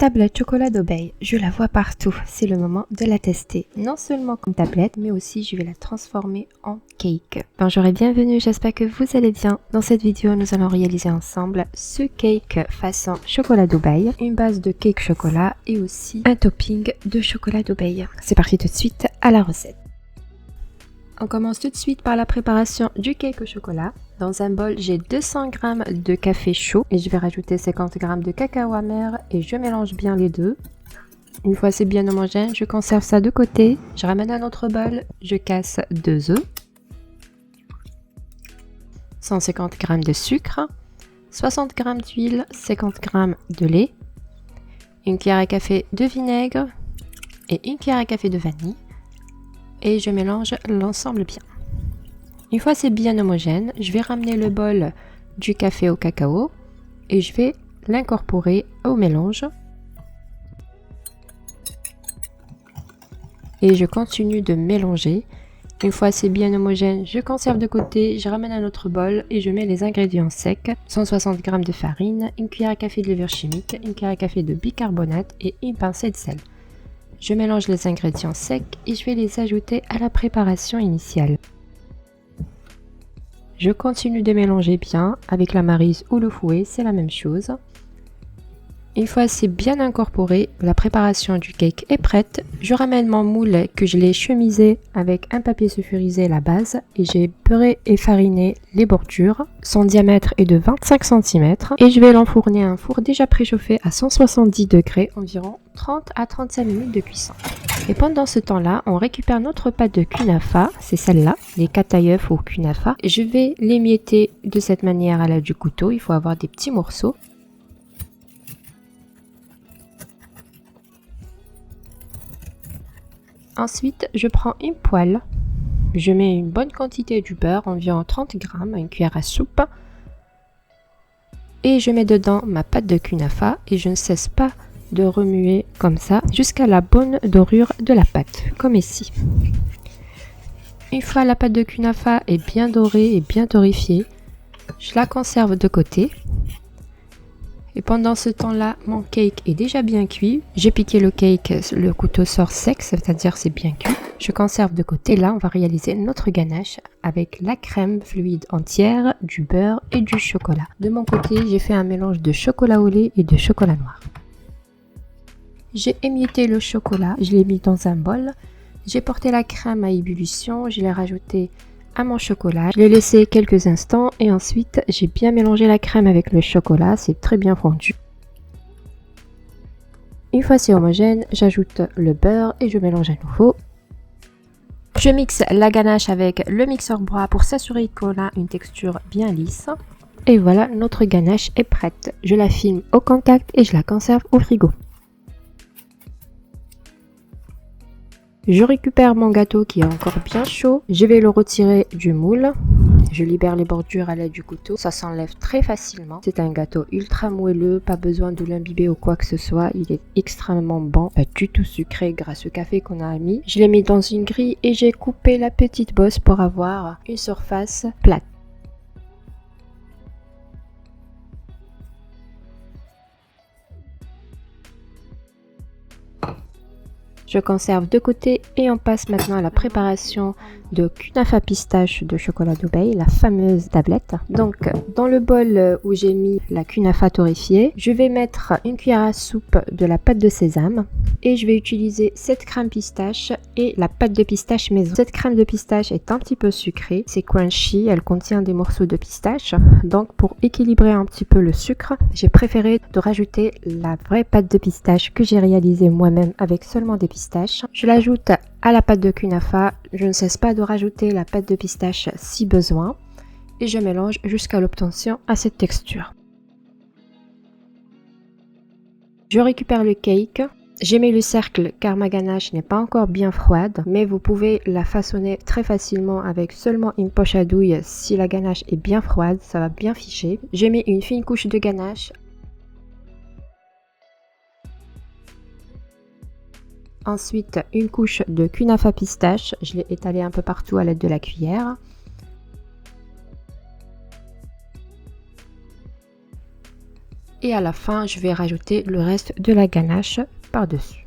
tablette chocolat d'Obey, je la vois partout, c'est le moment de la tester. Non seulement comme tablette, mais aussi je vais la transformer en cake. Bonjour et bienvenue, j'espère que vous allez bien. Dans cette vidéo, nous allons réaliser ensemble ce cake façon chocolat d'Obey, une base de cake chocolat et aussi un topping de chocolat d'Obey. C'est parti tout de suite à la recette. On commence tout de suite par la préparation du cake au chocolat. Dans un bol, j'ai 200 g de café chaud et je vais rajouter 50 g de cacao amer et je mélange bien les deux. Une fois c'est bien homogène, je conserve ça de côté. Je ramène un autre bol, je casse 2 œufs, 150 g de sucre, 60 g d'huile, 50 g de lait, une cuillère à café de vinaigre et une cuillère à café de vanille. Et je mélange l'ensemble bien. Une fois c'est bien homogène, je vais ramener le bol du café au cacao et je vais l'incorporer au mélange. Et je continue de mélanger. Une fois c'est bien homogène, je conserve de côté, je ramène un autre bol et je mets les ingrédients secs. 160 g de farine, une cuillère à café de levure chimique, une cuillère à café de bicarbonate et une pincée de sel. Je mélange les ingrédients secs et je vais les ajouter à la préparation initiale. Je continue de mélanger bien avec la maryse ou le fouet, c'est la même chose. Une fois c'est bien incorporé, la préparation du cake est prête. Je ramène mon moule que je l'ai chemisé avec un papier sulfurisé à la base et j'ai beurré et fariné les bordures. Son diamètre est de 25 cm et je vais l'enfourner à un four déjà préchauffé à 170 degrés, environ 30 à 35 minutes de cuisson. Et pendant ce temps-là, on récupère notre pâte de kunafa, c'est celle-là, les kataïeuf au kunafa. Je vais l'émietter de cette manière à l'aide du couteau, il faut avoir des petits morceaux. Ensuite, je prends une poêle, je mets une bonne quantité du beurre, environ 30 g, une cuillère à soupe. Et je mets dedans ma pâte de kunafa et je ne cesse pas de remuer comme ça jusqu'à la bonne dorure de la pâte, comme ici. Une fois la pâte de kunafa est bien dorée et bien torréfiée, je la conserve de côté. Et pendant ce temps-là, mon cake est déjà bien cuit. J'ai piqué le cake, le couteau sort sec, c'est-à-dire c'est bien cuit. Je conserve de côté. Là, on va réaliser notre ganache avec la crème fluide entière, du beurre et du chocolat. De mon côté, j'ai fait un mélange de chocolat au lait et de chocolat noir. J'ai émietté le chocolat, je l'ai mis dans un bol. J'ai porté la crème à ébullition, je l'ai rajouté à mon chocolat. Je l'ai laissé quelques instants et ensuite j'ai bien mélangé la crème avec le chocolat, c'est très bien fondu. Une fois c'est homogène, j'ajoute le beurre et je mélange à nouveau. Je mixe la ganache avec le mixeur bois pour s'assurer qu'on a une texture bien lisse. Et voilà, notre ganache est prête. Je la filme au contact et je la conserve au frigo. Je récupère mon gâteau qui est encore bien chaud. Je vais le retirer du moule. Je libère les bordures à l'aide du couteau. Ça s'enlève très facilement. C'est un gâteau ultra moelleux, pas besoin de l'imbiber ou quoi que ce soit. Il est extrêmement bon, pas du tout sucré grâce au café qu'on a mis. Je l'ai mis dans une grille et j'ai coupé la petite bosse pour avoir une surface plate. Je conserve de côté et on passe maintenant à la préparation de kunafa pistache de chocolat d'Obey, la fameuse tablette. Donc dans le bol où j'ai mis la kunafa torréfiée, je vais mettre une cuillère à soupe de la pâte de sésame et je vais utiliser cette crème pistache et la pâte de pistache maison. Cette crème de pistache est un petit peu sucrée, c'est crunchy, elle contient des morceaux de pistache. Donc pour équilibrer un petit peu le sucre, j'ai préféré de rajouter la vraie pâte de pistache que j'ai réalisée moi-même avec seulement des pistaches. Je l'ajoute à la pâte de kunafa, je ne cesse pas de rajouter la pâte de pistache si besoin et je mélange jusqu'à l'obtention à cette texture. Je récupère le cake, j'ai mis le cercle car ma ganache n'est pas encore bien froide, mais vous pouvez la façonner très facilement avec seulement une poche à douille. Si la ganache est bien froide, ça va bien ficher. J'ai mis une fine couche de ganache. Ensuite, une couche de kunafa pistache, je l'ai étalé un peu partout à l'aide de la cuillère. Et Et à la fin, je vais rajouter le reste de la ganache par-dessus.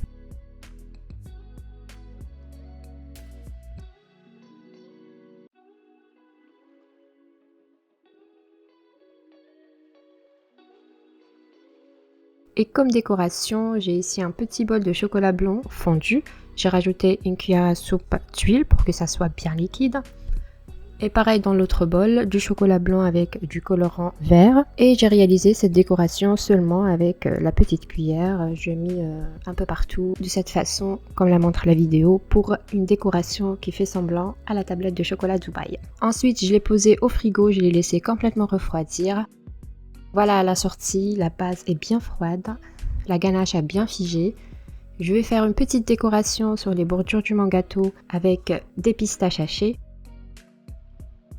Et comme décoration, j'ai ici un petit bol de chocolat blanc fondu. J'ai rajouté une cuillère à soupe d'huile pour que ça soit bien liquide. Et pareil dans l'autre bol, du chocolat blanc avec du colorant vert. Et j'ai réalisé cette décoration seulement avec la petite cuillère. J'ai mis un peu partout de cette façon, comme la montre la vidéo, pour une décoration qui fait semblant à la tablette de chocolat Dubaï. Ensuite, je l'ai posé au frigo, je l'ai laissé complètement refroidir. Voilà, à la sortie, la base est bien froide, la ganache a bien figé. Je vais faire une petite décoration sur les bordures du mon gâteau avec des pistaches hachées.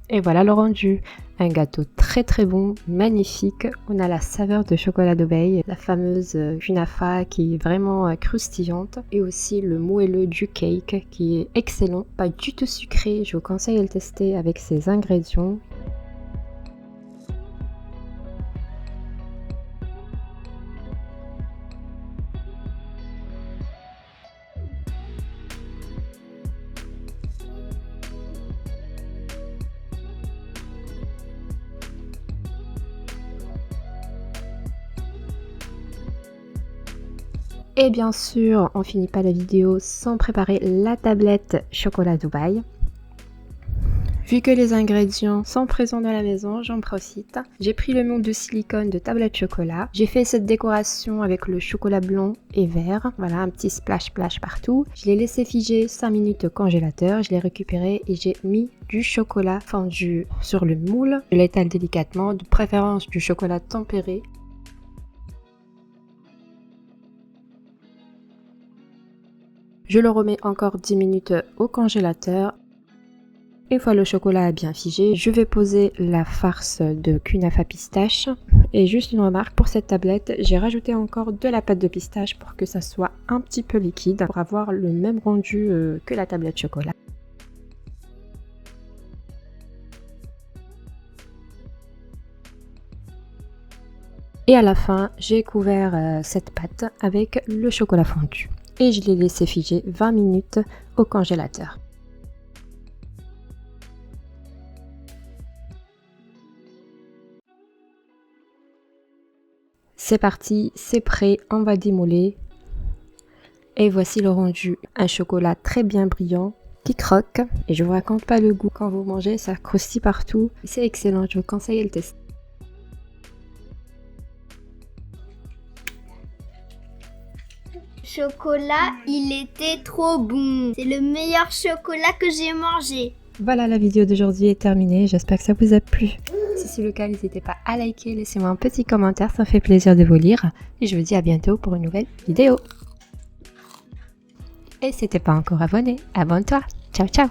Et voilà le rendu, un gâteau très très bon, magnifique. On a la saveur de chocolat Dubaï, la fameuse kunafa qui est vraiment croustillante, et aussi le moelleux du cake qui est excellent, pas du tout sucré. Je vous conseille de le tester avec ces ingrédients. Et bien sûr, on finit pas la vidéo sans préparer la tablette chocolat Dubaï. Vu que les ingrédients sont présents dans la maison, j'en profite. J'ai pris le moule de silicone de tablette chocolat. J'ai fait cette décoration avec le chocolat blanc et vert. Voilà, un petit splash partout. Je l'ai laissé figer 5 minutes au congélateur. Je l'ai récupéré et j'ai mis du chocolat fondu sur le moule. Je l'étale délicatement, de préférence du chocolat tempéré. Je le remets encore 10 minutes au congélateur. Une fois le chocolat bien figé, je vais poser la farce de kunafa pistache. Et juste une remarque, pour cette tablette, j'ai rajouté encore de la pâte de pistache pour que ça soit un petit peu liquide, pour avoir le même rendu que la tablette chocolat. Et à la fin, j'ai couvert cette pâte avec le chocolat fondu. Et je l'ai laissé figer 20 minutes au congélateur. C'est parti, c'est prêt, on va démouler. Et voici le rendu, un chocolat très bien brillant qui croque. Et je vous raconte pas le goût, quand vous mangez, ça croustille partout. C'est excellent, je vous conseille de le tester. Chocolat, il était trop bon. C'est le meilleur chocolat que j'ai mangé. Voilà, la vidéo d'aujourd'hui est terminée. J'espère que ça vous a plu. Si c'est le cas, n'hésitez pas à liker, laissez-moi un petit commentaire, ça me fait plaisir de vous lire. Et je vous dis à bientôt pour une nouvelle vidéo. Et si t'es pas encore abonné, abonne-toi. Ciao, ciao!